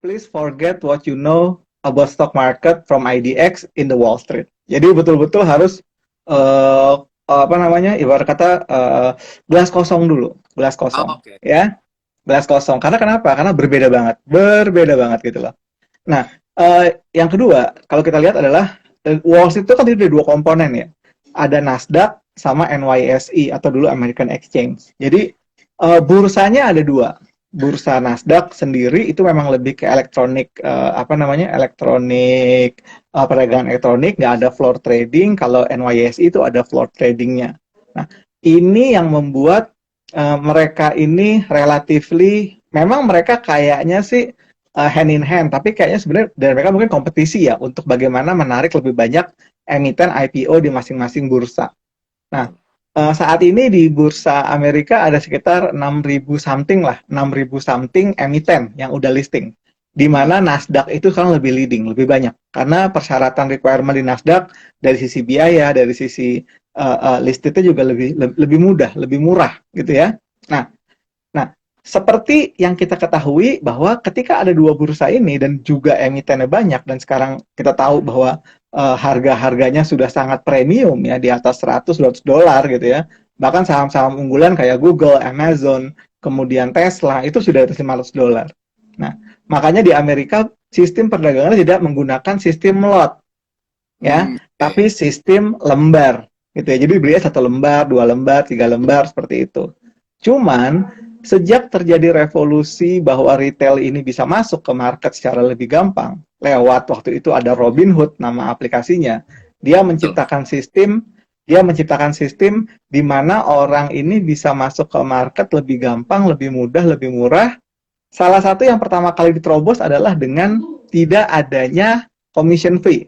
please forget what you know about stock market from IDX in the Wall Street. Jadi betul-betul harus apa namanya, ibarat kata gelas kosong dulu, gelas kosong, Oke. ya, gelas kosong. Karena kenapa? Karena berbeda banget gitu loh. Nah, yang kedua, kalau kita lihat adalah Wall Street itu kan ada dua komponen ya. Ada Nasdaq sama NYSE atau dulu American Exchange. Jadi bursanya ada dua. Bursa Nasdaq sendiri itu memang lebih ke elektronik, apa namanya, elektronik, perdagangan elektronik, nggak ada floor trading. Kalau NYSE itu ada floor tradingnya. Nah, ini yang membuat mereka ini relatively, memang mereka kayaknya sih hand in hand, tapi kayaknya sebenarnya dari mereka mungkin kompetisi ya untuk bagaimana menarik lebih banyak emiten IPO di masing-masing bursa. Nah, saat ini di bursa Amerika ada sekitar 6.000 something lah, 6.000 something emiten yang udah listing. Di mana Nasdaq itu sekarang lebih leading, lebih banyak. Karena persyaratan requirement di Nasdaq dari sisi biaya, dari sisi listednya juga lebih mudah, lebih murah gitu ya. Nah, seperti yang kita ketahui bahwa ketika ada dua bursa ini dan juga emitennya banyak dan sekarang kita tahu bahwa harga-harganya sudah sangat premium ya di atas 100-200 dolar gitu ya. Bahkan saham-saham unggulan kayak Google, Amazon, kemudian Tesla itu sudah atas 500 dolar. Nah, makanya di Amerika sistem perdagangan tidak menggunakan sistem lot ya, tapi sistem lembar gitu ya. Jadi belinya 1 lembar, 2 lembar, 3 lembar seperti itu. Cuman sejak terjadi revolusi bahwa retail ini bisa masuk ke market secara lebih gampang, lewat waktu itu ada Robinhood nama aplikasinya, dia menciptakan sistem di mana orang ini bisa masuk ke market lebih gampang, lebih mudah, lebih murah. Salah satu yang pertama kali diterobos adalah dengan tidak adanya commission fee.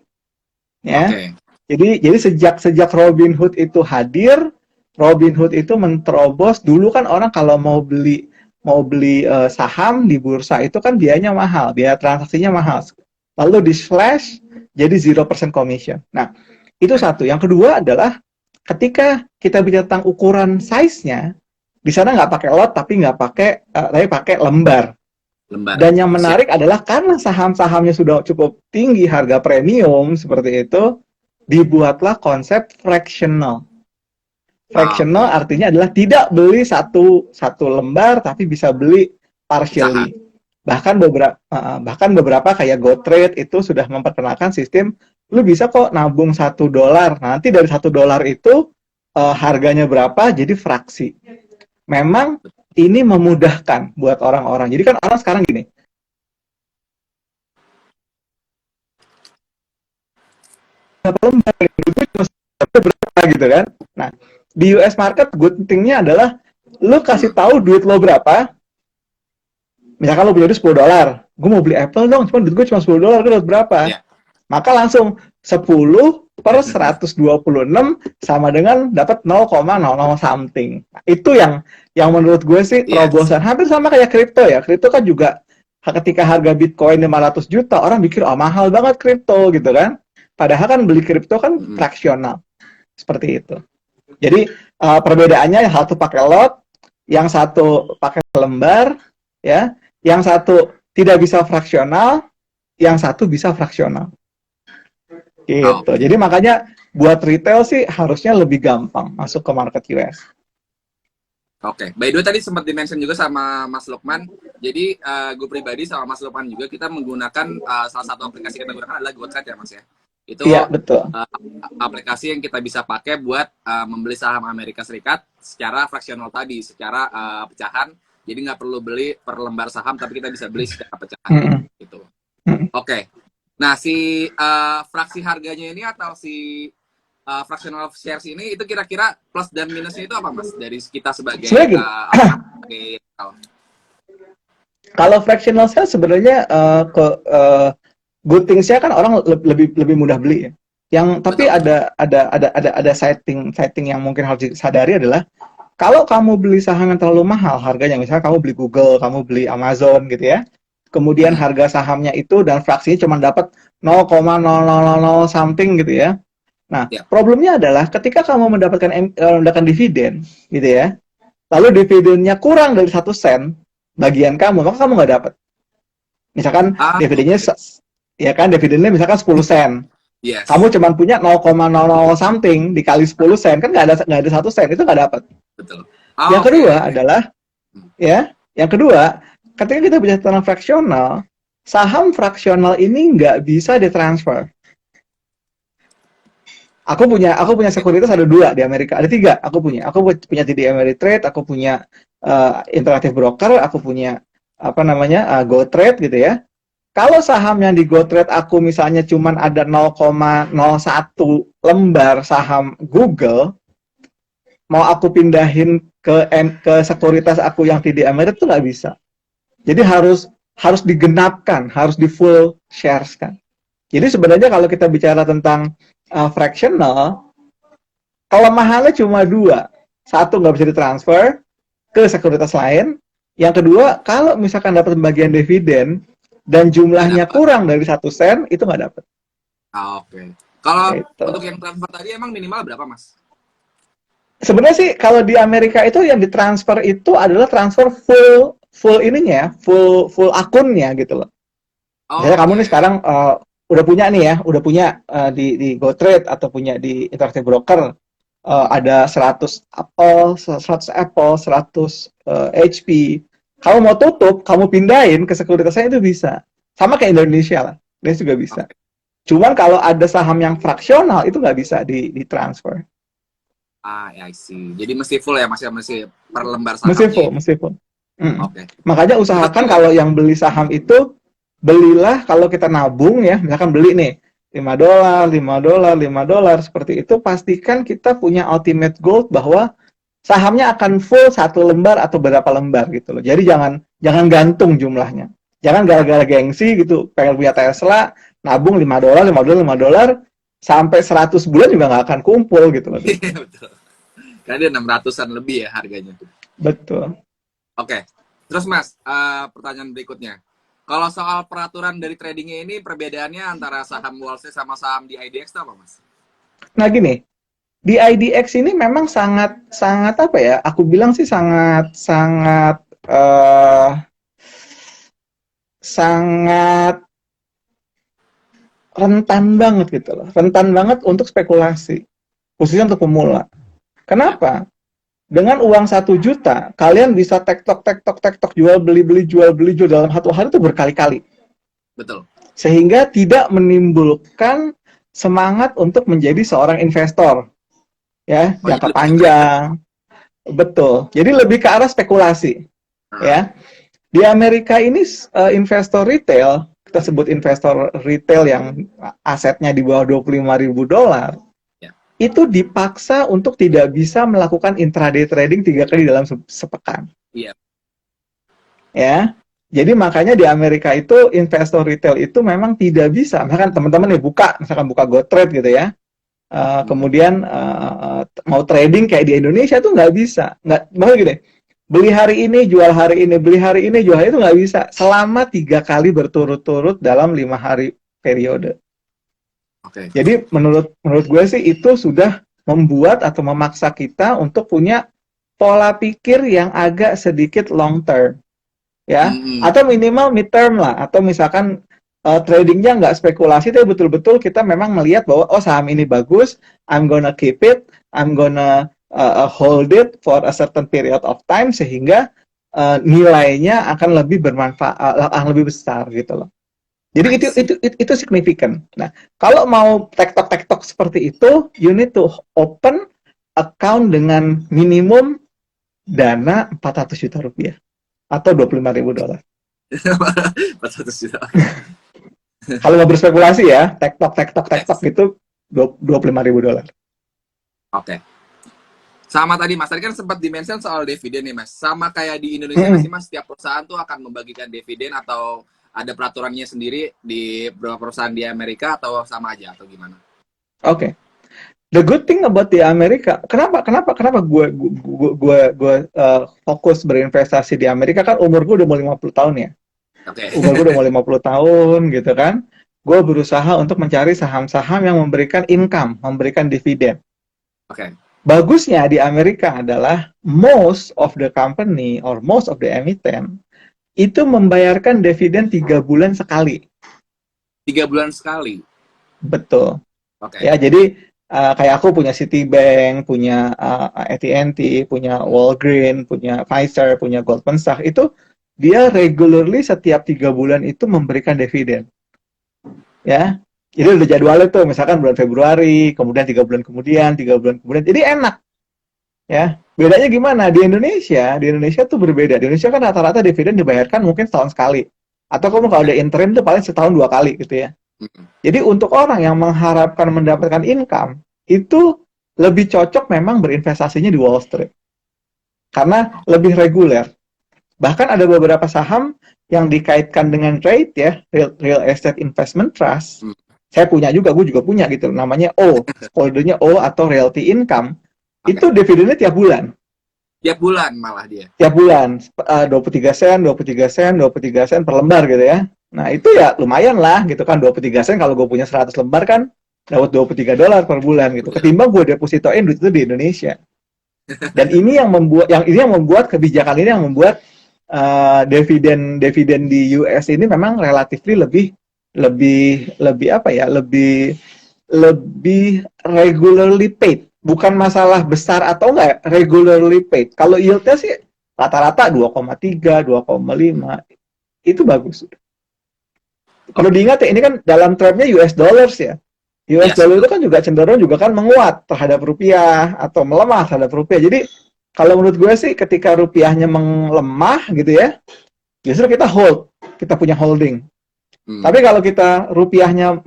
Ya. Jadi sejak Robinhood itu hadir, Robinhood itu menerobos. Dulu kan orang kalau mau beli saham di bursa itu kan biayanya mahal, biaya transaksinya mahal. Lalu di slash jadi 0% commission. Nah, itu satu. Yang kedua adalah ketika kita bicara tentang ukuran size-nya, di sana nggak pakai lot tapi pakai lembar. Dan yang menarik adalah karena saham-sahamnya sudah cukup tinggi, harga premium seperti itu, dibuatlah konsep fractional. Fractional artinya adalah tidak beli satu lembar, tapi bisa beli partially. Bahkan beberapa kayak GoTrade itu sudah memperkenalkan sistem, lu bisa kok nabung 1 dolar. Nanti dari 1 dolar itu harganya berapa, jadi fraksi. Memang ini memudahkan buat orang-orang. Jadi kan orang sekarang gini, berapa lembar, berapa gitu kan. Nah, di US market good thing-nya adalah lu kasih tahu duit lo berapa. Misalkan lo punya duit 10 dolar, gue mau beli Apple dong, cuma duit gue cuma 10 dolar, gue dapat berapa? Maka langsung 10 per 126 sama dengan dapat 0,00 something. Nah, itu yang menurut gue sih terobosan. Hampir sama kayak kripto ya. Kripto kan juga ketika harga Bitcoin 500 juta, orang mikir mahal banget kripto gitu kan. Padahal kan beli kripto kan fraksional. Seperti itu. Jadi perbedaannya yang satu pakai lot, yang satu pakai lembar, ya, yang satu tidak bisa fraksional, yang satu bisa fraksional. Gitu. Jadi makanya buat retail sih harusnya lebih gampang masuk ke market US. Oke. By the way tadi sempat di-mention juga sama Mas Lukman. Jadi gue pribadi sama Mas Lukman juga kita menggunakan salah satu aplikasi kita gunakan adalah GoTrade ya Mas ya. Itu betul. Aplikasi yang kita bisa pakai buat membeli saham Amerika Serikat secara fraksional tadi, secara pecahan. Jadi nggak perlu beli per lembar saham, tapi kita bisa beli secara pecahan gitu. Oke. Nah, si fraksi harganya ini atau si fractional shares ini itu kira-kira plus dan minusnya itu apa Mas dari kita sebagai kalau fractional shares sebenarnya good things-nya kan orang lebih mudah beli ya. Tapi ada setting yang mungkin harus disadari adalah kalau kamu beli saham yang terlalu mahal harganya, misalnya kamu beli Google, kamu beli Amazon gitu ya. Kemudian harga sahamnya itu dan fraksinya cuma dapat 0,0000 something gitu ya. Nah, problemnya adalah ketika kamu mendapatkan dividen gitu ya, lalu dividennya kurang dari 1 sen bagian kamu, maka kamu nggak dapat. Misalkan dividennya, Oke. ya kan, dividennya misalkan 10 sen. Kamu Yes, cuma punya 0,00 something dikali 10 sen, kan nggak ada 1 sen, itu nggak dapat. betul. Yang Oke, kedua oke. adalah, Hmm. ya, yang kedua, ketika kita bicara tentang fraksional, saham fraksional ini nggak bisa ditransfer. Aku punya Oke. sekuritas ada 2 di Amerika, ada 3 aku punya TD Ameritrade, aku punya Interactive Broker, aku punya apa namanya GoTrade gitu ya. Kalau saham yang di GoTrade aku misalnya cuman ada 0,01 lembar saham Google, mau aku pindahin ke sekuritas aku yang TD Ameritrade itu nggak bisa. Jadi harus digenapkan, harus di full shares kan. Jadi sebenarnya kalau kita bicara tentang fractional, kelemahannya cuma 2. Satu, nggak bisa ditransfer ke sekuritas lain. Yang kedua, kalau misalkan dapat bagian dividen dan Nggak jumlahnya dapat. kurang dari 1 sen, itu nggak dapat. Oke. Kalau Gitu. untuk yang transfer tadi emang minimal berapa, Mas? Sebenarnya sih kalau di Amerika itu yang ditransfer itu adalah transfer full full ininya ya, full akunnya gitu loh. Misalnya kamu nih Oke. sekarang udah punya nih ya, udah punya di GoTrade atau punya di Interactive Broker, Hmm. ada 100 HP. Kamu mau tutup, kamu pindahin ke sekuritasnya itu bisa. Sama kayak Indonesia lah, dia juga bisa. Oke. Cuman kalau ada saham yang fraksional itu nggak bisa ditransfer. I see. Jadi mesti full ya, Mas ya, mesti per lembar Mesti sahamnya full, ini. mesti full. Oke. Makanya Terus usahakan gimana? kalau yang beli saham itu, belilah kalau kita nabung ya, misalkan beli nih $5, $5, $5 seperti itu, pastikan kita punya ultimate goal bahwa sahamnya akan full 1 lembar atau berapa lembar gitu loh. Jadi jangan jangan gantung jumlahnya. Jangan gara-gara gengsi gitu, pengen punya Tesla, nabung $5, $5, $5 sampai 100 bulan juga nggak akan kumpul gitu loh. Iya, betul. Karena dia 600-an lebih ya harganya. Betul. Oke. Terus Mas, pertanyaan berikutnya. Kalau soal peraturan dari tradingnya ini, perbedaannya antara saham Wall Street sama saham di IDX itu apa, Mas? Nah gini, di IDX ini memang sangat sangat apa ya? Aku bilang sih sangat sangat sangat rentan banget gitu loh. Rentan banget untuk spekulasi, khususnya untuk pemula. Ya, Kenapa? Dengan uang 1 juta, kalian bisa tektok jual beli jual dalam 1 hari itu berkali-kali, betul. sehingga tidak menimbulkan semangat untuk menjadi seorang investor ya Oh, jadi jangka lebih ke trader. panjang. Betul. Jadi lebih ke arah spekulasi Nah, ya. Di Amerika ini investor retail, kita sebut investor retail yang asetnya di bawah $25.000, ya. itu dipaksa untuk tidak bisa melakukan intraday trading 3 kali dalam sepekan. Iya. Ya. Jadi makanya di Amerika itu investor retail itu memang tidak bisa. Misalkan teman-teman nih misalkan buka GoTrade gitu ya. Hmm. Kemudian mau trading kayak di Indonesia tuh nggak bisa. Maksudnya gini, beli hari ini, jual hari ini, beli hari ini, jual hari itu nggak bisa. Selama 3 kali berturut-turut dalam 5 hari periode. Oke. Jadi menurut gue sih itu sudah membuat atau memaksa kita untuk punya pola pikir yang agak sedikit long term, ya, Hmm. atau minimal mid term lah, atau misalkan tradingnya nggak spekulasi, tapi betul-betul kita memang melihat bahwa oh saham ini bagus, I'm gonna keep it, I'm gonna hold it for a certain period of time sehingga nilainya akan lebih bermanfaat, akan lebih besar gitu loh. Jadi I itu see. itu itu, itu signifikan. Nah, kalau mau tektok-tektok seperti itu, you need to open account dengan minimum dana $400 juta atau $25.000. 400 juta. Oke. Kalau mau berspekulasi ya, tektok tektok tektok Yes. gitu $25.000. Oke. Sama tadi Mas, tadi kan sempat dimention soal dividen nih Mas. Sama kayak di Indonesia nggak sih Mm-mm. Mas? Setiap perusahaan tuh akan membagikan dividen atau ada peraturannya sendiri di beberapa perusahaan di Amerika atau sama aja atau gimana? Oke. Okay. The good thing about di Amerika, kenapa gue fokus berinvestasi di Amerika, kan umur gue udah mau 50 tahun ya. Oke. Umur gue udah mau 50 tahun gitu kan. Gue berusaha untuk mencari saham-saham yang memberikan income, memberikan dividen. Oke. Bagusnya di Amerika adalah most of the company or most of the emiten itu membayarkan dividen 3 bulan sekali. 3 bulan sekali. Betul. Oke. Ya, jadi kayak aku punya Citibank, punya AT&T, punya Walgreens, punya Pfizer, punya Goldman Sachs, itu dia regularly setiap 3 bulan itu memberikan dividen. Ya, jadi udah jadwalnya tuh, misalkan bulan Februari, kemudian 3 bulan kemudian, 3 bulan kemudian, jadi enak. Ya, bedanya gimana? Di Indonesia tuh berbeda. Di Indonesia kan rata-rata dividen dibayarkan mungkin setahun sekali. Atau kamu kalau ada interim tuh paling setahun 2 kali gitu ya. Jadi untuk orang yang mengharapkan mendapatkan income, itu lebih cocok memang berinvestasinya di Wall Street. Karena lebih reguler. Bahkan ada beberapa saham yang dikaitkan dengan trade ya, real estate investment trust. Saya punya juga, gue juga punya gitu. Namanya O, kodenya O atau realty income. Itu dividennya tiap bulan. Tiap bulan malah dia. Tiap bulan, 23 sen, 23 sen, 23 sen per lembar gitu ya. Nah, itu ya lumayan lah gitu kan, 23 sen kalau gue punya 100 lembar kan dapat $23 per bulan gitu. Ketimbang gue depositoin duit itu di Indonesia. Dan ini yang membuat kebijakan ini yang membuat dividen di US ini memang relatif lebih apa ya, lebih regularly paid. Bukan masalah besar atau enggak, regularly paid. Kalau yield-nya sih rata-rata 2,3, 2,5. Itu bagus. Kalau diingat ya, ini kan dalam trendnya US dollars ya. US dollar itu kan juga cenderung juga kan menguat terhadap rupiah atau melemah terhadap rupiah. Jadi kalau menurut gue sih ketika rupiahnya melemah gitu ya, justru kita hold, kita punya holding. Tapi kalau kita rupiahnya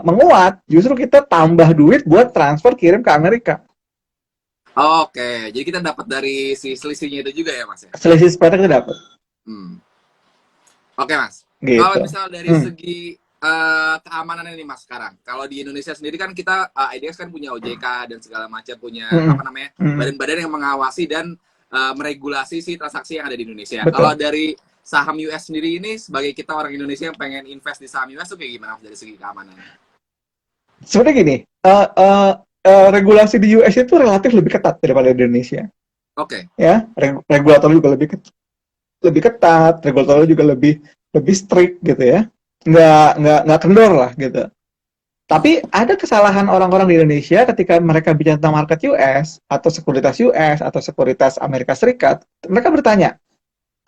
menguat, justru kita tambah duit buat transfer kirim ke Amerika. Oke, jadi kita dapat dari si selisihnya itu juga ya Mas ya? Selisih spread kita dapat. Oke Mas, gitu. Kalau misal dari segi keamanan ini Mas sekarang, kalau di Indonesia sendiri kan kita IDX kan punya OJK dan segala macam, punya apa namanya badan-badan yang mengawasi dan meregulasi si transaksi yang ada di Indonesia. Kalau dari saham US sendiri ini, sebagai kita orang Indonesia yang pengen invest di saham US tuh kayak gimana dari segi keamanan? Sebenarnya gini, regulasi di US itu relatif lebih ketat daripada di Indonesia. Oke. Ya, regulator juga lebih ketat, regulator juga lebih strict gitu ya. Nggak kendor lah gitu. Tapi ada kesalahan orang-orang di Indonesia ketika mereka bicara tentang market US atau sekuritas Amerika Serikat, mereka bertanya,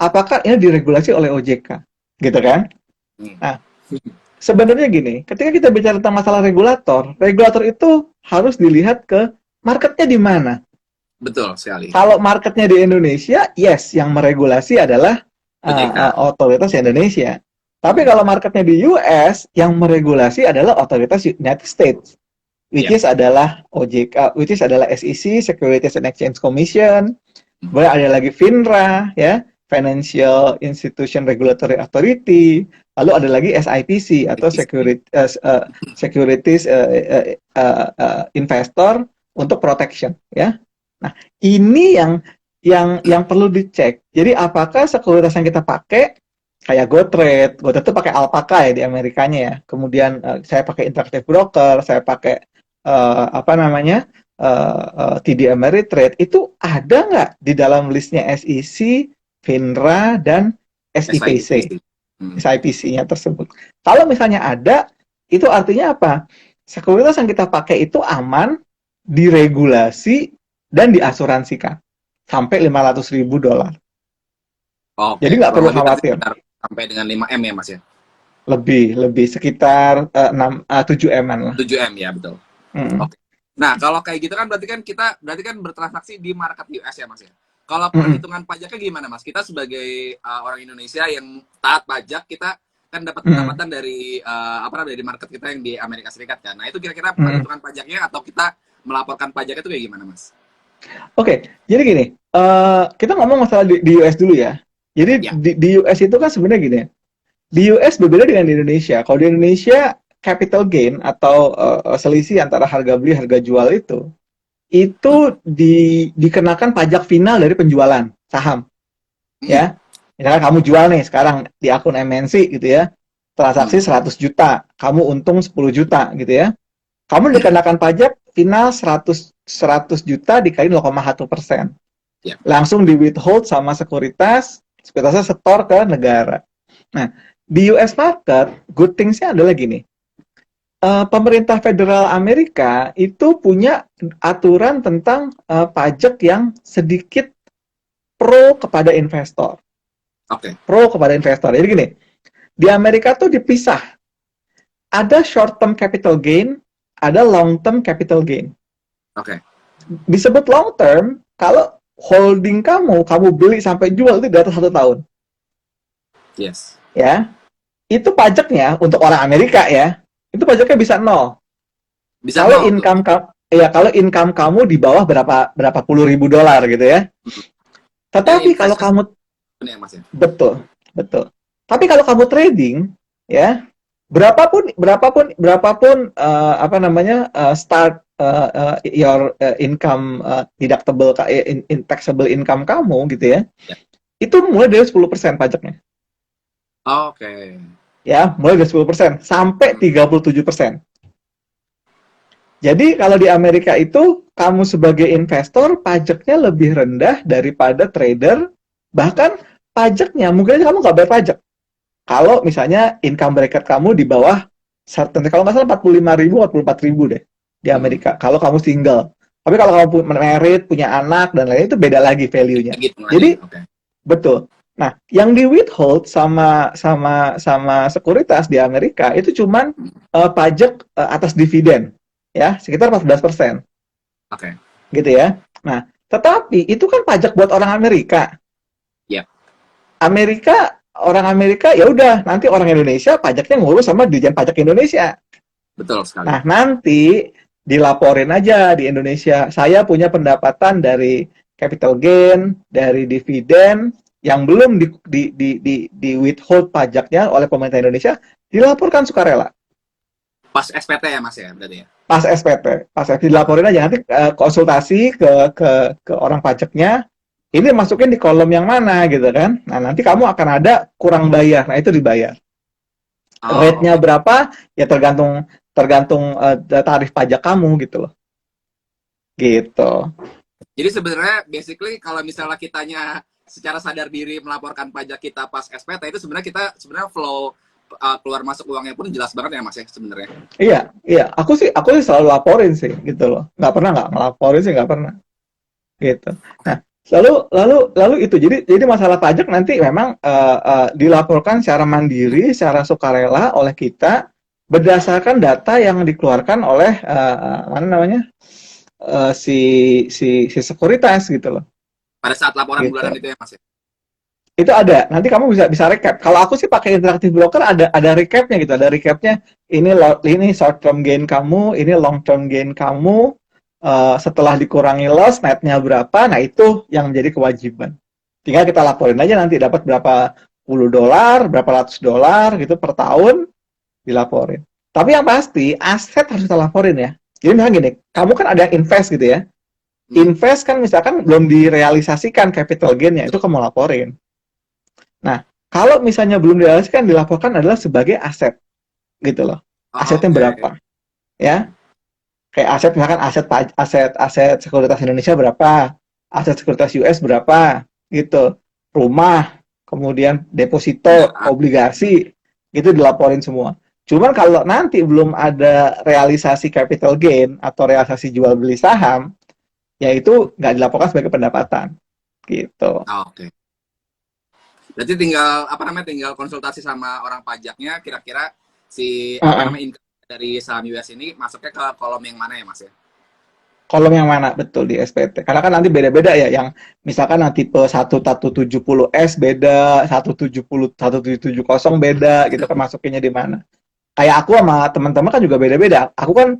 apakah ini diregulasi oleh OJK, gitu kan? Nah, sebenarnya gini, ketika kita bicara tentang masalah regulator itu harus dilihat ke marketnya di mana. Betul sekali. Kalau marketnya di Indonesia, yes, yang meregulasi adalah otoritas Indonesia. Tapi kalau marketnya di US, yang meregulasi adalah otoritas United States, which is adalah OJK, which is adalah SEC, Securities and Exchange Commission, kemudian ada lagi FINRA, ya, Financial Institution Regulatory Authority, lalu ada lagi SIPC atau Securities Investor untuk Protection, ya. Nah, ini yang perlu dicek. Jadi apakah sekuritas yang kita pakai kayak GoTrade itu pakai Alpaca ya di Amerikanya ya. Kemudian saya pakai Interactive Broker, saya pakai TD Ameritrade, itu ada nggak di dalam listnya SEC, FINRA, dan SIPC, SIPC-nya tersebut. Kalau misalnya ada, itu artinya apa? Sekuritas yang kita pakai itu aman, diregulasi, dan diasuransikan sampai $500.000. Jadi nggak perlu khawatir. Sampai dengan 5M ya Mas ya? Lebih sekitar 7M-an lah. 7M ya, betul. Oke. Nah, kalau kayak gitu kan berarti kan bertransaksi di market US ya Mas ya? Kalau perhitungan pajaknya gimana Mas? Kita sebagai orang Indonesia yang taat pajak, kita kan dapat pendapatan dari dari market kita yang di Amerika Serikat kan. Nah, itu kira-kira perhitungan pajaknya atau kita melaporkan pajaknya itu kayak gimana Mas? Oke, jadi gini, kita ngomong masalah di US dulu ya. Jadi di US itu kan sebenarnya gini, di US berbeda dengan di Indonesia. Kalau di Indonesia, capital gain atau selisih antara harga beli harga jual itu dikenakan pajak final dari penjualan saham. Ya, misalkan kamu jual nih sekarang di akun MNC gitu ya, transaksi 100 juta, kamu untung 10 juta gitu ya. Kamu dikenakan pajak final 100 juta dikali 0,1%. Langsung di withhold sama sekuritas, Sekuuritasnya setor ke negara. Nah, di US market, good things-nya adalah gini. Pemerintah federal Amerika itu punya aturan tentang pajak yang sedikit pro kepada investor. Oke. Pro kepada investor. Jadi gini, di Amerika tuh dipisah. Ada short term capital gain, ada long term capital gain. Oke. Disebut long term kalau holding kamu beli sampai jual itu di atas 1 tahun. Yes. Ya, itu pajaknya untuk orang Amerika ya, itu pajaknya bisa 0. Bisa Kalau nol tuh. income kalau income kamu di bawah berapa puluh ribu dolar gitu ya. Tetapi kalau kamu ya, Mas, ya? betul. Tapi kalau kamu trading ya, berapapun start your income deductible taxable income kamu gitu ya. Itu mulai dari 10% pajaknya. Oke. Ya, mulai dari 10% sampai 37%. Jadi kalau di Amerika itu kamu sebagai investor pajaknya lebih rendah daripada trader, bahkan pajaknya mungkin kamu nggak bayar pajak. Kalau misalnya income bracket kamu di bawah certain, kalau nggak salah 45.000, 44.000 deh di Amerika. Kalau kamu single. Tapi kalau kamu married, punya anak dan lain itu beda lagi value-nya. Gitu, jadi okay. Betul. Nah, yang di withhold sama sekuritas di Amerika itu cuman pajak atas dividen. Ya, sekitar 14%. Oke. Gitu ya. Nah, tetapi itu kan pajak buat orang Amerika. Iya. Orang Amerika ya udah, nanti orang Indonesia pajaknya ngurus sama Dirjen Pajak Indonesia. Betul sekali. Nah, nanti dilaporin aja di Indonesia. Saya punya pendapatan dari capital gain, dari dividen yang belum di withhold pajaknya oleh pemerintah Indonesia, dilaporkan sukarela. Pas SPT ya, Mas ya, berarti ya? Pas SPT dilaporin aja, nanti konsultasi ke orang pajaknya, ini masukin di kolom yang mana gitu kan. Nah, nanti kamu akan ada kurang bayar. Nah, itu dibayar. Rate-nya berapa? Ya tergantung tarif pajak kamu gitu loh. Gitu. Jadi sebenarnya basically kalau misalnya kitanya secara sadar diri melaporkan pajak kita pas SPT itu sebenarnya flow keluar masuk uangnya pun jelas banget ya, Mas ya, sebenarnya. Iya. Aku sih selalu laporin sih gitu loh. Nggak pernah nggak ngelaporin sih, nggak pernah. Gitu. Nah, lalu itu. Jadi masalah pajak nanti memang dilaporkan secara mandiri, secara sukarela oleh kita berdasarkan data yang dikeluarkan oleh si sekuritas gitu loh. Pada saat laporan gitu. bulanan itu ya, Mas ya? Itu ada. Nanti kamu bisa recap. Kalau aku sih pakai Interactive Broker ada recapnya gitu. Ada recapnya. Ini short term gain kamu, ini long term gain kamu. Setelah dikurangi loss, netnya berapa? Nah, itu yang menjadi kewajiban. Tinggal kita laporin aja nanti dapat berapa puluh dolar, berapa ratus dolar gitu per tahun dilaporin. Tapi yang pasti aset harus kita laporin ya. Jadi misalnya gini, kamu kan ada invest gitu ya. Invest kan misalkan belum direalisasikan capital gain-nya, itu kamu laporin. Nah, kalau misalnya belum direalisasikan, dilaporkan adalah sebagai aset, gitu loh. Asetnya berapa, ya? Kayak aset misalkan aset sekuritas Indonesia berapa, aset sekuritas US berapa, gitu. Rumah, kemudian deposito, obligasi, itu dilaporin semua. Cuman kalau nanti belum ada realisasi capital gain atau realisasi jual beli saham, ya itu nggak dilaporkan sebagai pendapatan, gitu. Oke. Berarti tinggal konsultasi sama orang pajaknya, kira-kira si income dari saham US ini masuknya ke kolom yang mana ya, Mas ya? Kolom yang mana? Betul, di SPT. Karena kan nanti beda-beda ya, yang misalkan nanti tipe 1170S beda, 170 beda gitu kan, masukinnya di mana. Kayak aku sama teman-teman kan juga beda-beda. Aku kan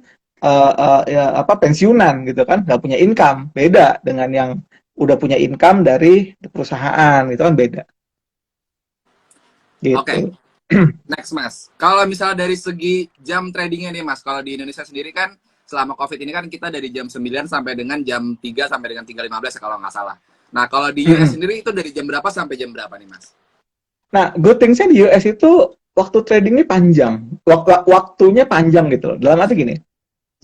pensiunan gitu kan, nggak punya income, beda dengan yang udah punya income dari perusahaan, itu kan beda. Gitu. Oke. Next, Mas. Kalau misalnya dari segi jam tradingnya nih, Mas, kalau di Indonesia sendiri kan selama COVID ini kan kita dari jam 9 sampai dengan jam 3 sampai dengan 3.15 kalau nggak salah. Nah, kalau di US sendiri itu dari jam berapa sampai jam berapa nih, Mas? Nah, good things-nya di US itu waktu tradingnya panjang. Waktunya panjang gitu loh. Dalam arti gini,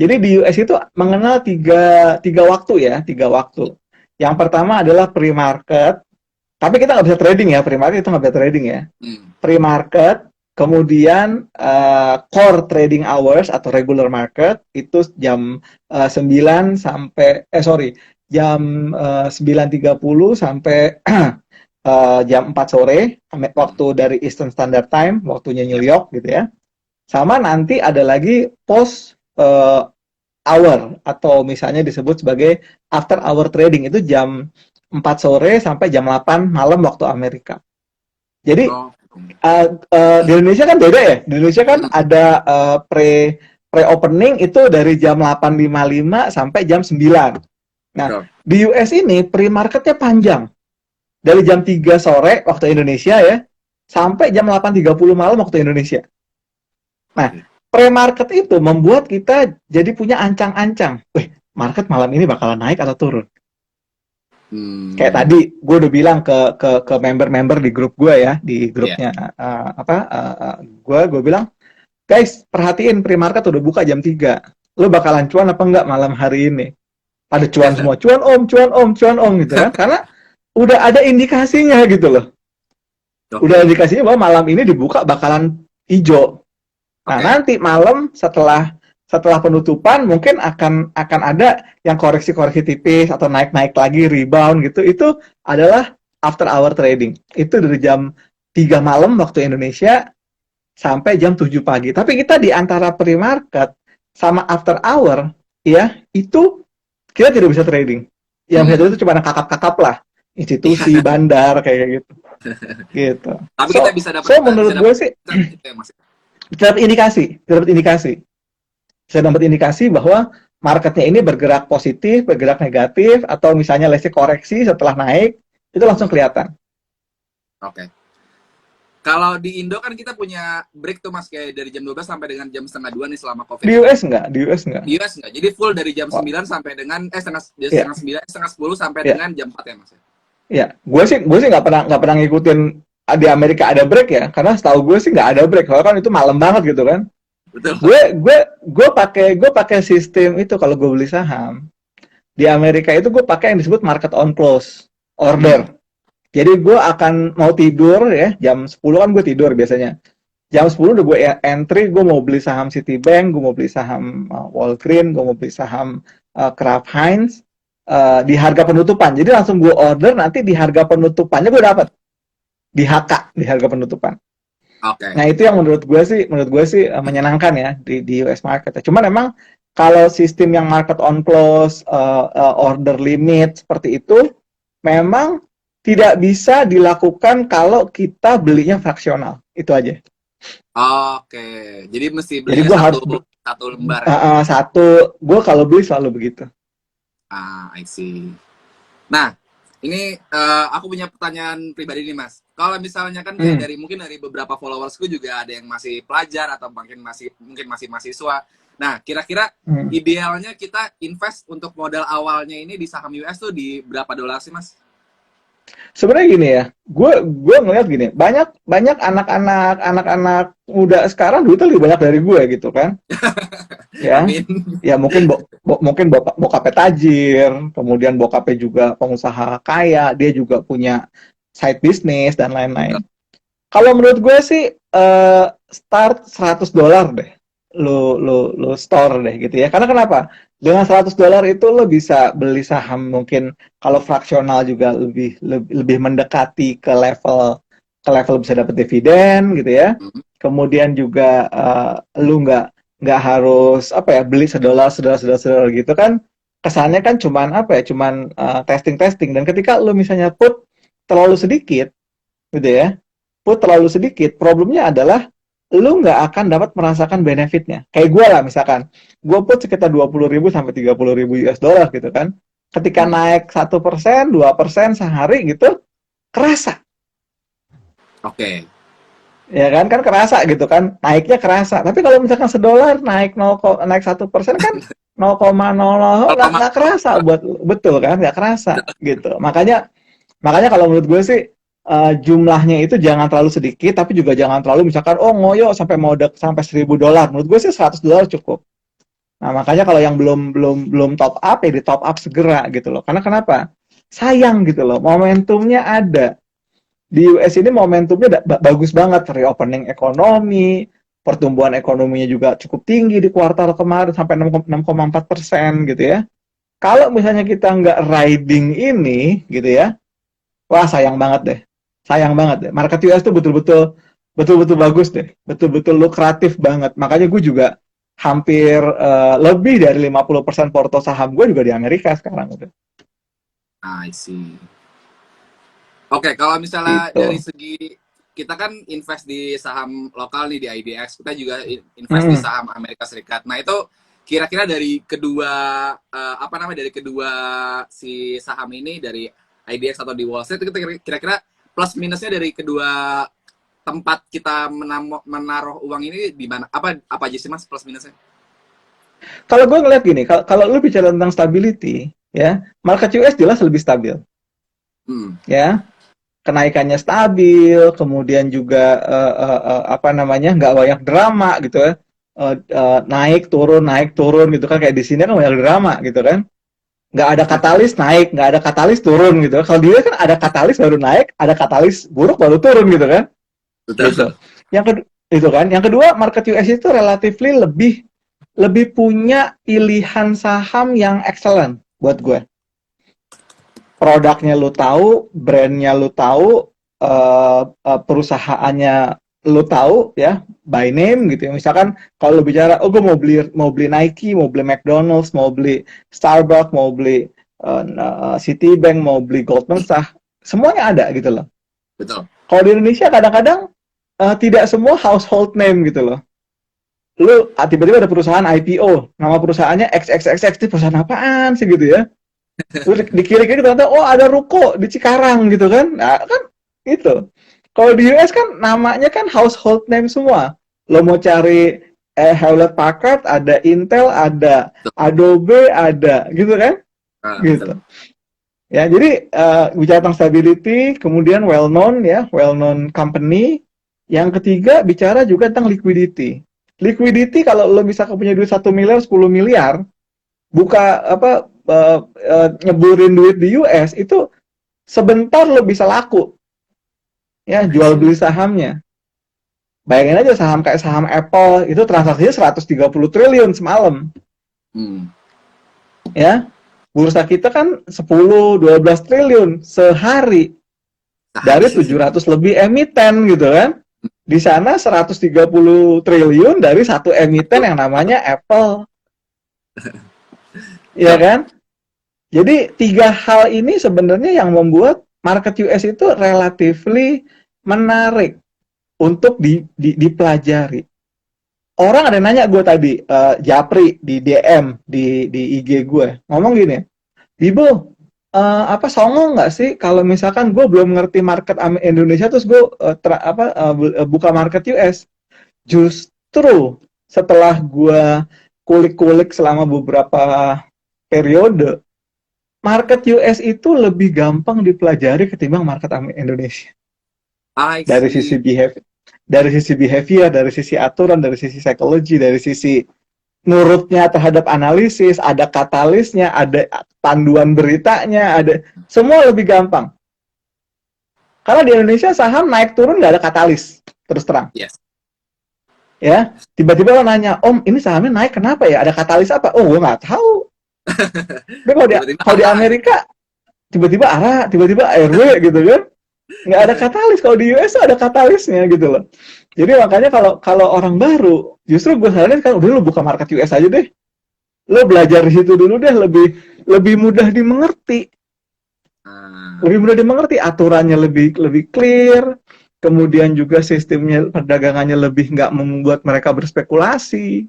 jadi di US itu mengenal tiga waktu ya, 3 waktu. Yang pertama adalah pre-market, Tapi kita nggak bisa trading ya, pre-market itu nggak bisa trading ya. Hmm. Pre-market, kemudian core trading hours atau regular market itu jam 9 sampai, jam 9.30 sampai jam 4 sore, waktu dari Eastern Standard Time, waktunya New Yep. York gitu ya. Sama nanti ada lagi post hour, atau misalnya disebut sebagai after hour trading, itu jam 4 sore sampai jam 8 malam waktu Amerika. Jadi Oh. di Indonesia kan beda ya. Di Indonesia kan Hmm. ada pre opening itu dari jam 8.55 sampai jam 9. Nah, Betul. di US ini pre-marketnya panjang. Dari jam 3 sore waktu Indonesia ya, sampai jam 8.30 malam waktu Indonesia. Nah, Oke. pre-market itu membuat kita jadi punya ancang-ancang. Wih, market malam ini bakalan naik atau turun. Kayak Hmm. tadi gue udah bilang ke member-member di grup gue ya, di Ya. grupnya gue bilang, guys, perhatiin pre-market udah buka jam 3. Lu bakalan cuan apa enggak malam hari ini? Pada cuan semua, cuan om, cuan om, cuan om gitu kan. Karena udah ada indikasinya gitu loh. Udah Oke. indikasinya bahwa malam ini dibuka bakalan hijau. Nah, Oke. nanti malam setelah penutupan mungkin akan ada yang koreksi-koreksi tipis atau naik-naik lagi, rebound gitu. Itu adalah after hour trading. Itu dari jam 3 malam waktu Indonesia sampai jam 7 pagi. Tapi kita di antara pre-market sama after hour ya, itu kita tidak bisa trading. Yang bisa Hmm. itu cuma kakap-kakap lah, institusi, Iya. bandar kayak gitu. Gitu. Tapi kita So, bisa dapat so menurut gue sih gitu ya, Mas. dapat indikasi saya dapat indikasi bahwa marketnya ini bergerak positif, bergerak negatif, atau misalnya let's say koreksi setelah naik, itu langsung kelihatan. Oke. Kalau di Indo kan kita punya break tuh Mas, kayak dari jam 12 sampai dengan jam setengah 2 nih selama COVID Di ini. US enggak? Di US enggak? Di US enggak? Jadi full dari jam Wah, 9 sampai dengan ya, setengah 9, setengah 10 sampai ya, dengan jam 4 ya Mas. ya. Gue sih nggak pernah ngikutin di Amerika ada break ya, karena setahu gue sih nggak ada break. Soalnya kan itu malam banget gitu kan. Betul. Gue pakai sistem itu kalau gue beli saham di Amerika itu gue pakai yang disebut market on close order. Jadi gue akan mau tidur ya, jam 10 kan gue tidur biasanya. Jam 10 udah gue entry, gue mau beli saham Citibank, gue mau beli saham Walgreens, gue mau beli saham Kraft Heinz di harga penutupan. Jadi langsung gue order, nanti di harga penutupannya gue dapat di HK, di harga penutupan. Oke. Nah, itu yang menurut gue sih menyenangkan ya di US market. Cuman memang kalau sistem yang market on close, order limit seperti itu memang tidak bisa dilakukan kalau kita belinya fraksional. Itu aja. Oke. Jadi mesti Jadi belinya gue satu harus satu lembar ya. gue kalau beli selalu begitu. I see. Nah, ini aku punya pertanyaan pribadi nih Mas. Kalau misalnya kan kayak mungkin dari beberapa followersku juga ada yang masih pelajar atau mungkin masih mahasiswa. Nah, kira-kira idealnya kita invest untuk modal awalnya ini di saham US tuh di berapa dolar sih Mas? Sebenarnya gini ya, gue ngeliat gini, banyak anak-anak muda sekarang duitnya lebih banyak dari gue gitu kan. Ya, Amin. ya mungkin bokapnya tajir, kemudian bokapnya juga pengusaha kaya, dia juga punya side business dan lain-lain. Kalau menurut gue sih start $100 deh, lo store deh gitu ya. Karena kenapa? Dengan $100 itu lo bisa beli saham, mungkin kalau fraksional juga lebih mendekati ke level bisa dapat dividen gitu ya. Kemudian juga lo nggak harus apa ya beli $1 gitu kan, kesannya kan cuman apa ya, cuman testing. Dan ketika lo misalnya put terlalu sedikit gitu ya, problemnya adalah lu nggak akan dapat merasakan benefitnya. Kayak gue lah misalkan, gue put sekitar 20.000 sampai 30.000 US dollar gitu kan. Ketika naik 1%, 2% sehari gitu, kerasa. Oke. Ya kan kerasa gitu kan, naiknya kerasa. Tapi kalau misalkan $1 naik 1% kan 0,00 nggak kerasa buat betul kan, nggak kerasa gitu. Makanya kalau menurut gue sih jumlahnya itu jangan terlalu sedikit, tapi juga jangan terlalu misalkan ngoyo sampai $1.000. Menurut gue sih $100 cukup. Nah, makanya kalau yang belum top up ya di top up segera gitu loh. Karena kenapa? Sayang gitu loh, momentumnya ada. di US ini momentumnya bagus banget, reopening ekonomi, pertumbuhan ekonominya juga cukup tinggi di kuartal kemarin sampai 6,4% gitu ya. Kalau misalnya kita nggak riding ini gitu ya, wah sayang banget deh. Sayang banget deh. Market US tuh betul-betul bagus deh. Betul-betul lukratif banget. Makanya gue juga hampir lebih dari 50% porto saham gue juga di Amerika sekarang udah. I see. Oke, kalau misalnya Gitu. dari segi kita kan invest di saham lokal nih di IDX, kita juga invest di saham Amerika Serikat. Nah itu kira-kira dari kedua apa namanya dari kedua si saham ini dari IDX atau di Wall Street itu kira-kira plus minusnya dari kedua tempat kita menaruh uang ini di mana? Apa aja sih Mas plus minusnya? Kalau gue ngeliat gini, kalau lu bicara tentang stability, ya, market US jelas lebih stabil, ya, kenaikannya stabil, kemudian juga apa namanya nggak banyak drama gitu ya, naik turun gitu kan, kayak di sini kan banyak drama gitu kan, nggak ada katalis naik, nggak ada katalis turun gitu. Kalau dia kan ada katalis baru naik, ada katalis buruk baru turun gitu kan. Betul. Gitu. Yang kedua itu kan. Yang kedua market US itu relatively lebih punya pilihan saham yang excellent buat gue. Produknya lu tahu, brandnya lu tahu, perusahaannya lu tahu ya, by name gitu ya. Misalkan kalau lu bicara, oh gue mau beli Nike, mau beli McDonald's, mau beli Starbucks, mau beli Citibank, mau beli Goldman Sachs, semuanya ada gitu loh. Betul. Kalau di Indonesia kadang-kadang tidak semua household name gitu loh. Lu tiba-tiba ada perusahaan IPO, nama perusahaannya XXXX, itu perusahaan apaan sih gitu ya. Lu di kiri-kiri ternyata, oh ada ruko di Cikarang gitu kan. Nah, kan itu. Kalau di US kan namanya kan household name semua. Lo mau cari Hewlett Packard, ada Intel, ada Adobe, ada gitu kan? Gitu. Ya, jadi bicara tentang stability, kemudian well known ya, well known company. Yang ketiga bicara juga tentang liquidity. Liquidity kalau lo bisa punya duit 1 miliar, 10 miliar, buka apa nyeburin duit di US itu sebentar lo bisa laku. Ya, jual beli sahamnya. Bayangin aja saham kayak saham Apple itu transaksinya 130 triliun semalam. Ya. Bursa kita kan 10-12 triliun sehari. Dari 700 lebih emiten gitu kan. Di sana 130 triliun dari satu emiten yang namanya Apple. Ya kan? Jadi 3 hal ini sebenarnya yang membuat market US itu relatively menarik untuk dipelajari. Orang ada nanya gue tadi, Japri di DM, di IG gue, ngomong gini, Bibo, apa songong nggak sih kalau misalkan gue belum ngerti market Indonesia terus gue buka market US? Justru setelah gue kulik-kulik selama beberapa periode, market US itu lebih gampang dipelajari ketimbang market Indonesia. Dari sisi behavior, dari sisi aturan, dari sisi psikologi, dari sisi nurutnya terhadap analisis, ada katalisnya, ada panduan beritanya, ada semua lebih gampang. Karena di Indonesia saham naik turun nggak ada katalis, terus terang. Yes. Ya, tiba-tiba lo nanya, Om, ini sahamnya naik kenapa ya? Ada katalis apa? Oh, gue nggak tahu. Tapi kalau di Amerika, tiba-tiba ARA, tiba-tiba RW gitu kan. Nggak ada katalis. Kalau di US ada katalisnya gitu loh. Jadi makanya kalau orang baru, justru gue saranin kan udah lo buka market US aja deh. Lo belajar di situ dulu deh, lebih mudah dimengerti. Lebih mudah dimengerti, aturannya lebih clear, kemudian juga sistemnya perdagangannya lebih nggak membuat mereka berspekulasi.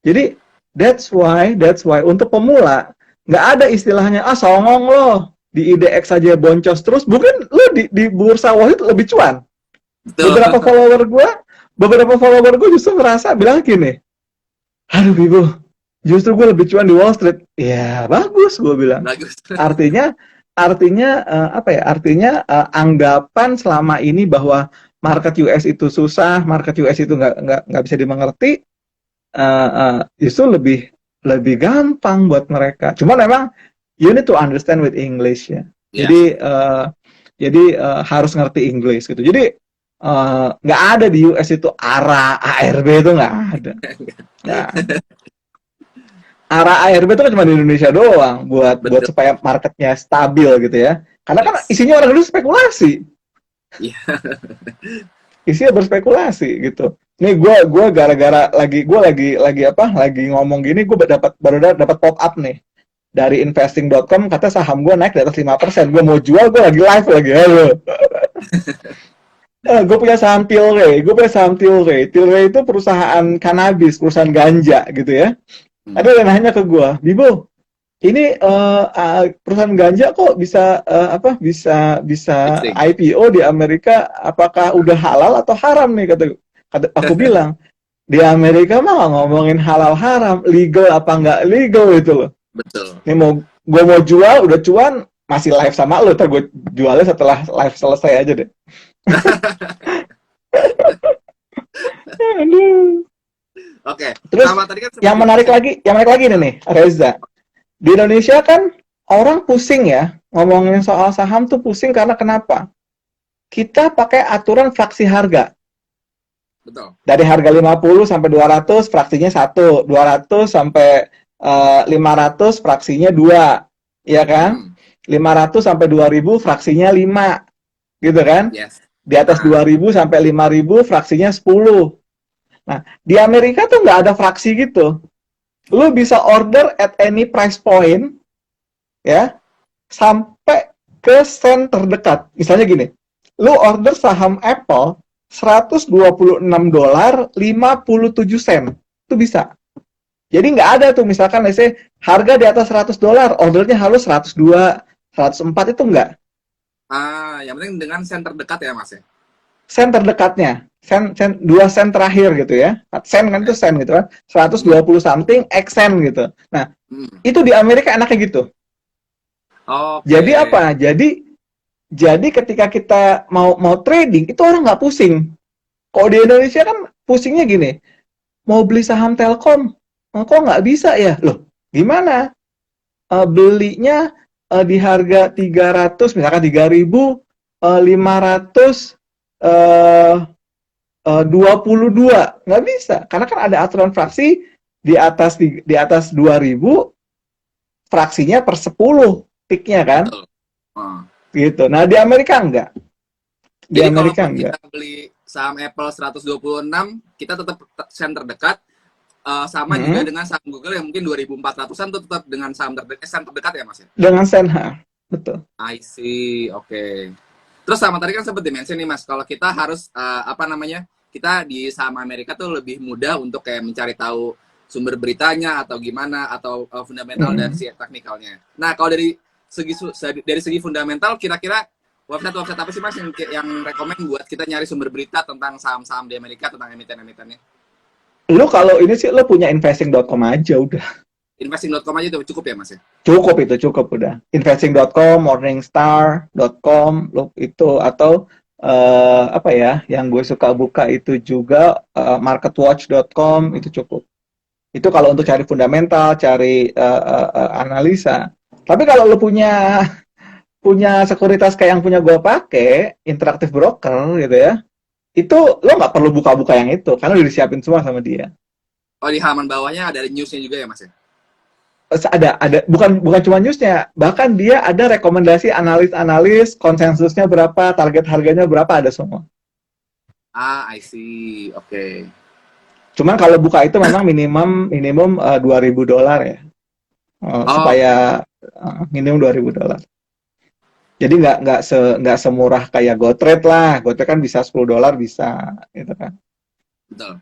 Jadi that's why untuk pemula nggak ada istilahnya songong lo di IDX saja boncos terus, bukan lo di bursa Wall Street lebih cuan. Beberapa follower gue justru ngerasa bilang gini, aduh Bibo, justru gue lebih cuan di Wall Street. Ya bagus, gue bilang. Bagus. Artinya anggapan selama ini bahwa market US itu susah, market US itu nggak bisa dimengerti, justru lebih gampang buat mereka. Cuma memang you need to understand with English ya. Yeah. Jadi Jadi harus ngerti Inggris gitu. Jadi nggak ada di US itu ARA, ARB itu nggak ada. Nggak ada. ARA, ARB itu kan cuma di Indonesia doang buat Betul. supaya marketnya stabil gitu ya. Karena kan Yes. isinya orang dulu spekulasi. Iya. Isinya berspekulasi gitu. Nih gue gara-gara lagi apa? Lagi ngomong gini gue baru dapat pop up nih dari investing.com, kata saham gue naik di atas 5%. Gue mau jual, gue lagi live lagi. Halo. Gue punya saham Tilray. Tilray itu perusahaan kanabis, perusahaan ganja gitu ya. Ada yang nanya ke gue, Bibo, ini perusahaan ganja kok bisa bisa Fixing. IPO di Amerika? Apakah udah halal atau haram nih? Kata aku bilang, di Amerika mah ngomongin halal haram, legal apa nggak legal itu loh. Betul. Ini gue mau jual, udah cuan, masih live sama lo, ntar gue jualnya setelah live selesai aja deh. Aduh. Oke. Terus Sama tadi kan yang menarik lagi ini nih, Reza. Di Indonesia kan orang pusing ya, ngomongin soal saham tuh pusing karena kenapa? Kita pakai aturan fraksi harga. Betul. Dari harga 50 sampai 200 fraksinya 1, 200 sampai 500 fraksinya 2, ya kan? 500 sampai 2000 fraksinya 5, gitu kan? Yes. Di atas 2000 sampai 5000 fraksinya 10. Nah, di Amerika tuh nggak ada fraksi gitu. Lu bisa order at any price point, ya, sampai ke sen terdekat. Misalnya gini, lu order saham Apple $126 57 sen. Itu bisa. Jadi nggak ada tuh misalkan let's say harga di atas $100, ordernya harus 102, 104 itu nggak. Yang penting dengan sen terdekat ya Mas ya. Sen terdekatnya, sen 2 sen terakhir gitu ya. Sen kan itu sen gitu kan. 120 something X sen gitu. Nah, itu di Amerika enaknya gitu. Okay. Jadi apa? Jadi ketika kita mau trading itu orang nggak pusing. Kalau di Indonesia kan pusingnya gini, mau beli saham Telkom, kok nggak bisa ya? Loh, gimana? Belinya di harga 300, misalkan 3.522, nggak bisa. Karena kan ada aturan fraksi di atas 2.000, fraksinya per 10 tiknya kan? Gitu. Nah, di Amerika enggak. Di Jadi Amerika kalau enggak. kita beli saham Apple 126, kita tetap sen terdekat. Sama juga dengan saham Google yang mungkin 2.400-an tuh tetap dengan sen terdekat ya Mas ya? Dengan sen, betul. I see, oke. Terus sama tadi kan sempat dimention nih Mas, kalau kita harus kita di saham Amerika tuh lebih mudah untuk kayak mencari tahu sumber beritanya atau gimana atau fundamental dan si teknikalnya. Nah kalau dari segi fundamental, kira-kira website apa sih Mas yang rekomend buat kita nyari sumber berita tentang saham-saham di Amerika, tentang emiten-emitennya? Lu kalau ini sih lu punya investing.com aja udah. Investing.com aja tuh cukup ya Mas ya? Cukup udah. Investing.com, morningstar.com, lu itu atau apa ya, yang gue suka buka itu juga marketwatch.com, itu cukup. Itu kalau untuk cari fundamental, cari analisa. Tapi kalau lu punya sekuritas kayak yang punya gue pakai, Interactive Broker gitu ya, itu lo nggak perlu buka-buka yang itu, karena udah disiapin semua sama dia. Oh, di halaman bawahnya ada newsnya juga ya Mas ya? Ada bukan cuma newsnya, bahkan dia ada rekomendasi analis konsensusnya berapa, target harganya berapa, ada semua. I see, oke. Cuman kalau buka itu memang minimum $2.000 ya, supaya minimum $2.000. Jadi nggak semurah kayak GoTrade lah. GoTrade kan bisa $10 bisa, gitu kan. Betul.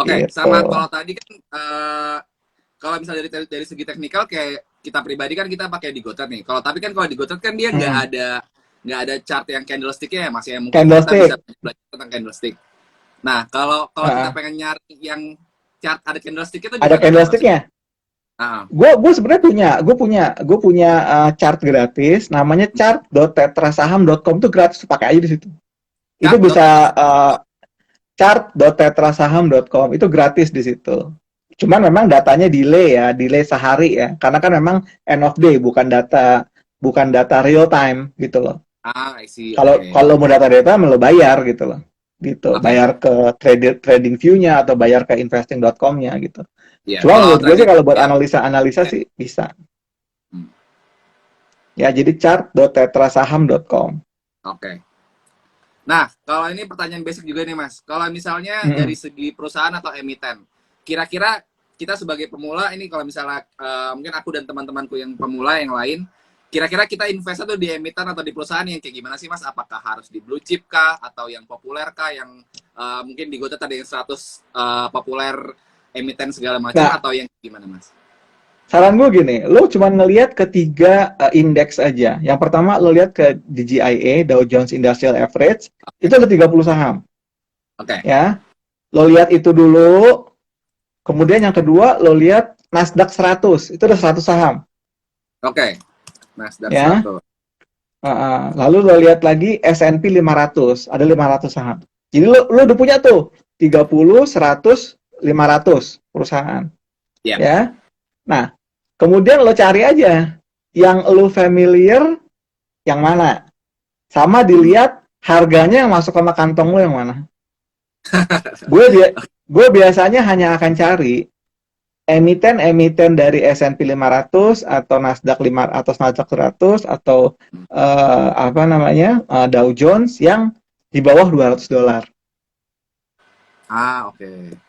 Oke, gitu. sama kalau tadi kan kalau misalnya dari segi teknikal kayak kita pribadi kan kita pakai di GoTrade nih. Tapi kan kalau di GoTrade kan dia nggak ada chart yang candlestick-nya ya Mas ya. Mungkin kita bisa belajar tentang candlestick. Nah, kalau kita pengen nyari yang chart ada candlestick-nya, ada candlestick-nya. Gue sebenarnya punya chart gratis, namanya chart.tetrasaham.com, itu gratis, pakai aja di situ. Itu bisa chart.tetrasaham.com, itu gratis di situ. Cuman memang datanya delay sehari ya, karena kan memang end of day, bukan data bukan data real time gitu loh. I see. Kalau Oke. kalau mau data real time lo bayar gitu loh. Gitu. Oke. Bayar ke trading view-nya atau bayar ke investing.com-nya gitu. Ya, Cuma kalau menurut gue sih trading kalau buat ya. analisa-analisa sih bisa. Hmm, Ya, jadi chart.tetrasaham.com. Oke. Nah, kalau ini pertanyaan basic juga nih Mas. Kalau misalnya dari Mm-mm. segi perusahaan atau emiten, kira-kira kita sebagai pemula ini kalau misalnya mungkin aku dan teman-temanku yang pemula yang lain, kira-kira kita invest tuh di emiten atau di perusahaan yang kayak gimana sih Mas? Apakah harus di blue chip kah atau yang populer kah yang mungkin di Gotot ada yang 100 populer emiten segala macam Nah, atau yang gimana Mas? saran gue gini, lo cuma ngelihat ketiga indeks aja. Yang pertama lo lihat ke DJIA, Dow Jones Industrial Average, itu Oke. ada 30 saham. Oke. Ya, lo lihat itu dulu. Kemudian yang kedua lo lihat Nasdaq 100, itu ada 100 saham. Oke. Nasdaq Ya, 100. lalu lo lihat lagi S&P 500, ada 500 saham. Jadi lo udah punya tuh 30, 100, 500 perusahaan. Ya. Ya, nah kemudian lo cari aja yang lo familiar yang mana. Sama dilihat harganya yang masuk sama kantong lo yang mana. Gue biasanya hanya akan cari emiten-emiten dari S&P 500 atau Nasdaq 5 atau Nasdaq 100 atau apa namanya Dow Jones yang di bawah $200 Oke.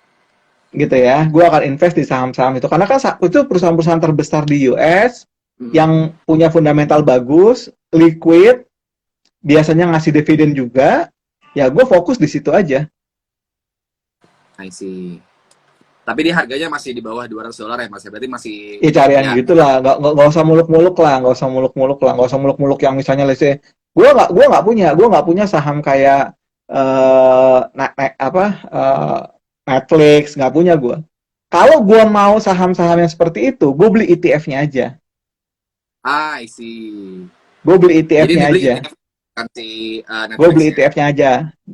gitu ya. Gue akan invest di saham-saham itu karena kan itu perusahaan-perusahaan terbesar di US yang punya fundamental bagus, liquid, biasanya ngasih dividen juga. Ya gue fokus di situ aja. I see. Tapi dia harganya masih di bawah $200 ya Mas. Berarti masih Ya carian ya. gitulah, nggak usah muluk-muluk lah, nggak usah muluk-muluk lah, nggak usah muluk-muluk yang misalnya let's say, gue nggak punya saham kayak apa Netflix, nggak punya gue. Kalau gue mau saham-saham yang seperti itu, gue beli ETF-nya aja. I see. Gue beli Jadi ETF-nya dibeli aja. ETF kan si Gue beli Netflix-nya. ETF-nya aja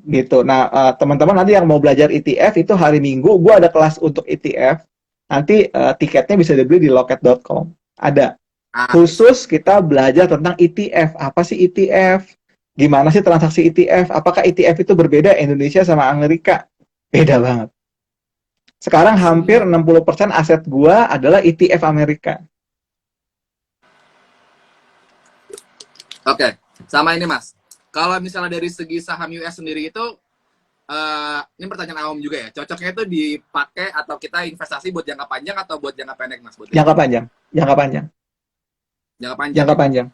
gitu. Nah, teman-teman nanti yang mau belajar ETF itu hari Minggu gue ada kelas untuk ETF. Nanti tiketnya bisa dibeli di loket.com. Ada. I see. Khusus kita belajar tentang ETF. Apa sih ETF? Gimana sih transaksi ETF? Apakah ETF itu berbeda Indonesia sama Amerika? Beda banget. Sekarang I hampir see. 60% aset gua adalah ETF Amerika. Oke. Sama ini Mas. Kalau misalnya dari segi saham US sendiri itu ini pertanyaan awam juga ya. Cocoknya itu dipakai atau kita investasi buat jangka panjang atau buat jangka pendek Mas? Buat Jangka panjang. Jangka panjang. jangka panjang Jangka ya. panjang.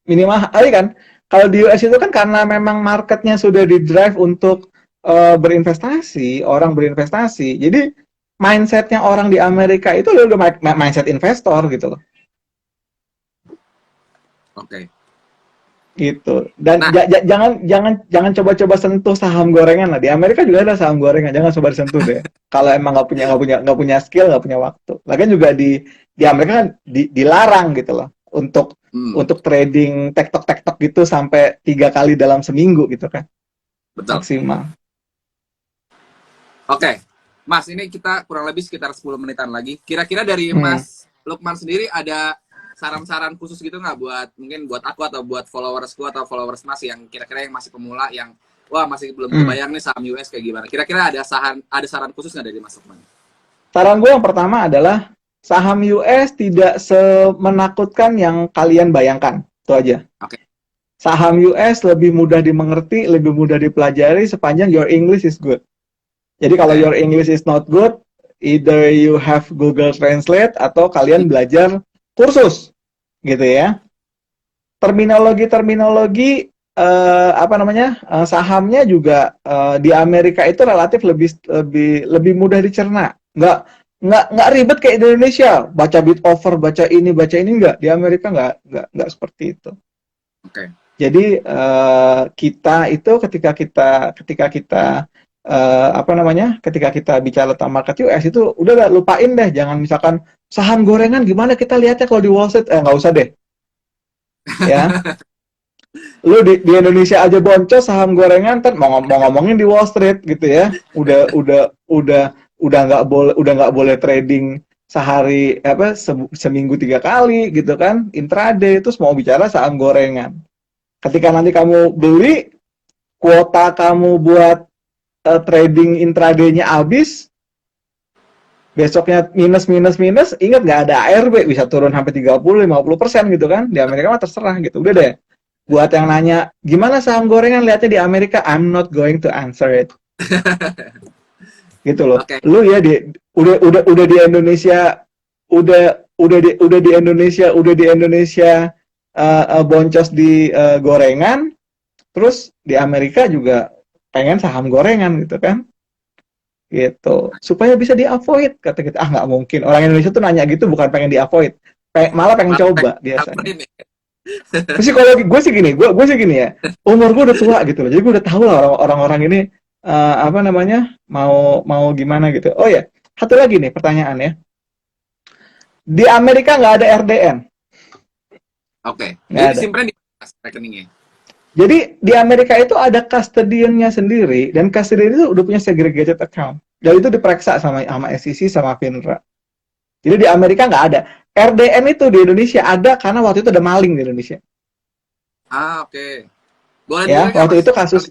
Minimal, kan kalau di US itu kan karena memang marketnya sudah di drive untuk berinvestasi, orang berinvestasi. Jadi mindsetnya orang di Amerika itu udah mindset investor gitu loh. Oke. Gitu. Dan Nah, jangan coba-coba sentuh saham gorengan lah. Di Amerika juga ada saham gorengan, jangan coba disentuh deh. Kalau emang nggak punya skill, nggak punya waktu. Lagian juga di Amerika kan dilarang gitu loh untuk trading tektok gitu sampai 3 kali dalam seminggu gitu kan betul. maksimal. Oke. Mas, ini kita kurang lebih sekitar 10 menitan lagi. Kira-kira dari Hmm. Mas Lukman sendiri ada saran-saran khusus gitu nggak buat mungkin buat aku atau buat followersku atau followers Mas yang kira-kira yang masih pemula yang wah masih belum kebayang nih saham US kayak gimana? Kira-kira ada saran khusus nggak dari Mas Lukman? Saran gue yang pertama adalah saham US tidak semenakutkan yang kalian bayangkan. Itu aja. Oke. Saham US lebih mudah dimengerti, lebih mudah dipelajari sepanjang your English is good. Jadi kalau Oke. your English is not good, either you have Google Translate atau kalian belajar kursus, gitu ya. Terminologi apa namanya sahamnya juga di Amerika itu relatif lebih mudah dicerna. Nggak ribet kayak di Indonesia. Baca bid offer, baca ini nggak. Di Amerika nggak seperti itu. Oke. Jadi kita itu ketika kita apa namanya ketika kita bicara tentang market US itu udah lupain deh, jangan misalkan saham gorengan gimana kita lihatnya kalau di Wall Street, nggak usah deh ya. Lu di Indonesia aja boncos saham gorengan, kan mau ngomongin di Wall Street gitu ya, udah nggak boleh trading sehari apa seminggu 3 kali gitu kan intraday, terus mau bicara saham gorengan. Ketika nanti kamu beli, kuota kamu buat trading intraday-nya habis, besoknya minus minus minus, ingat nggak ada ARB, bisa turun sampai 30-50% gitu kan. Di Amerika mah terserah gitu. Udah deh. Buat yang nanya, gimana saham gorengan lihatnya di Amerika, I'm not going to answer it. Gitu loh. Oke. Lu ya udah di Indonesia, udah di Indonesia, boncos di gorengan, terus di Amerika juga pengen saham gorengan gitu kan. Gitu. Supaya bisa di-avoid kata kita. Ah, nggak mungkin. Orang Indonesia tuh nanya gitu bukan pengen di-avoid. Malah pengen coba biasanya. Psikologi gue sih gini, gue sih gini ya. Umur gue udah tua gitu loh. Jadi gue udah tahu lah orang-orang ini apa namanya mau gimana gitu. Oh ya, satu lagi nih pertanyaan ya. Di Amerika nggak ada RDN. Oke. Nggak Jadi ada. disimpan di rekeningnya. Jadi di Amerika itu ada custodian-nya sendiri, dan custodian itu udah punya segregated account. Dan itu diperiksa sama SEC sama FINRA. Jadi di Amerika nggak ada. RDN itu di Indonesia ada karena waktu itu ada maling di Indonesia. Ah, oke. Boleh Ya, diceritain nggak, waktu Mas? itu kasus.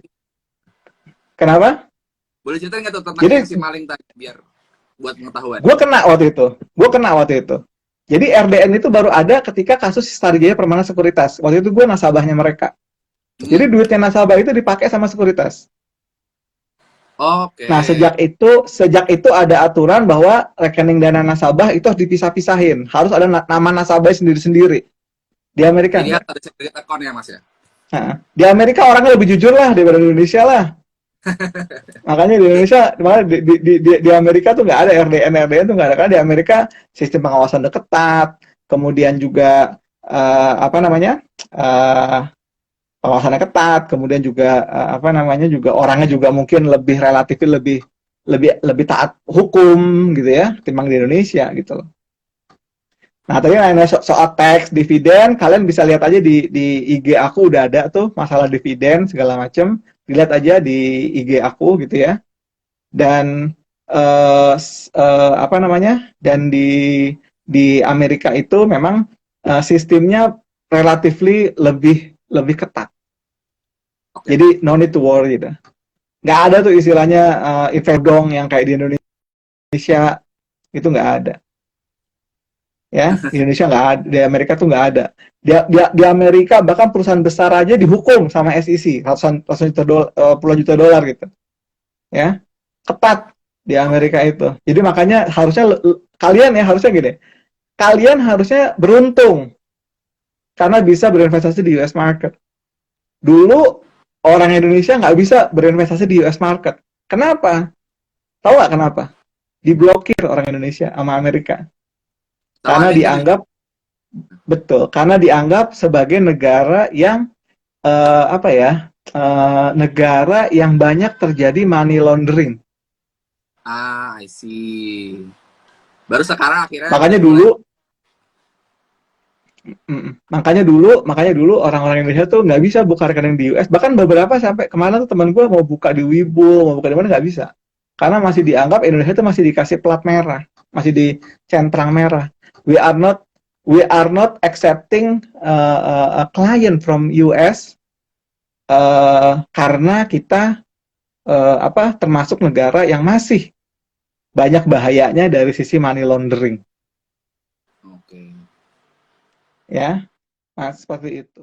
Kenapa? Boleh ceritain nggak tuh tentang Jadi yang si maling tadi biar buat pengetahuan? gue kena waktu itu. Jadi RDN itu baru ada ketika kasus Sriwijaya Permana Sekuritas. Waktu itu gue nasabahnya mereka. Jadi duitnya nasabah itu dipakai sama sekuritas. Oke. Nah, sejak itu ada aturan bahwa rekening dana nasabah itu harus dipisah-pisahin. Harus ada nama nasabah sendiri-sendiri. Di Amerika Jadi enggak. ada segregated account ya, Mas ya? Nah, di Amerika orangnya lebih jujur lah daripada di Indonesia lah. Makanya di Indonesia, makanya di Amerika tuh nggak ada RDN tuh nggak ada. Karena di Amerika sistem pengawasan udah ketat, kemudian juga apa namanya pengawasannya ketat, kemudian juga apa namanya juga orangnya juga mungkin relatif lebih taat hukum gitu ya, ketimbang di Indonesia gitu loh. Nah, tadi nanya soal tax dividen, kalian bisa lihat aja di IG aku udah ada tuh masalah dividen segala macem, dilihat aja di IG aku gitu ya. Dan apa namanya? Dan di Amerika itu memang sistemnya relatively lebih ketat. Oke. Jadi no need to worry gitu. Nggak ada tuh istilahnya invest dong yang kayak di Indonesia, itu nggak ada. Ya, di Indonesia nggak ada, di Amerika tuh nggak ada. Di Amerika bahkan perusahaan besar aja dihukum sama SEC ratusan juta puluhan juta dolar gitu. Ya, ketat di Amerika itu. Jadi makanya harusnya gini, kalian harusnya beruntung karena bisa berinvestasi di US market. Dulu orang Indonesia nggak bisa berinvestasi di US market. Kenapa? Tahu nggak kenapa? Diblokir orang Indonesia sama Amerika. Karena Tawarin gitu. dianggap betul, karena dianggap sebagai negara yang apa ya? Negara yang banyak terjadi money laundering. Ah, I see. Baru sekarang akhirnya Makanya mulai. makanya dulu orang-orang Indonesia tuh nggak bisa buka rekening di US. Bahkan beberapa sampai kemana tuh teman gue mau buka di Wibul, mau buka di mana nggak bisa. Karena masih dianggap Indonesia tuh masih dikasih plat merah, masih dicentrang merah. We are not accepting a client from US karena kita termasuk negara yang masih banyak bahayanya dari sisi money laundering. Oke. Ya, nah seperti itu.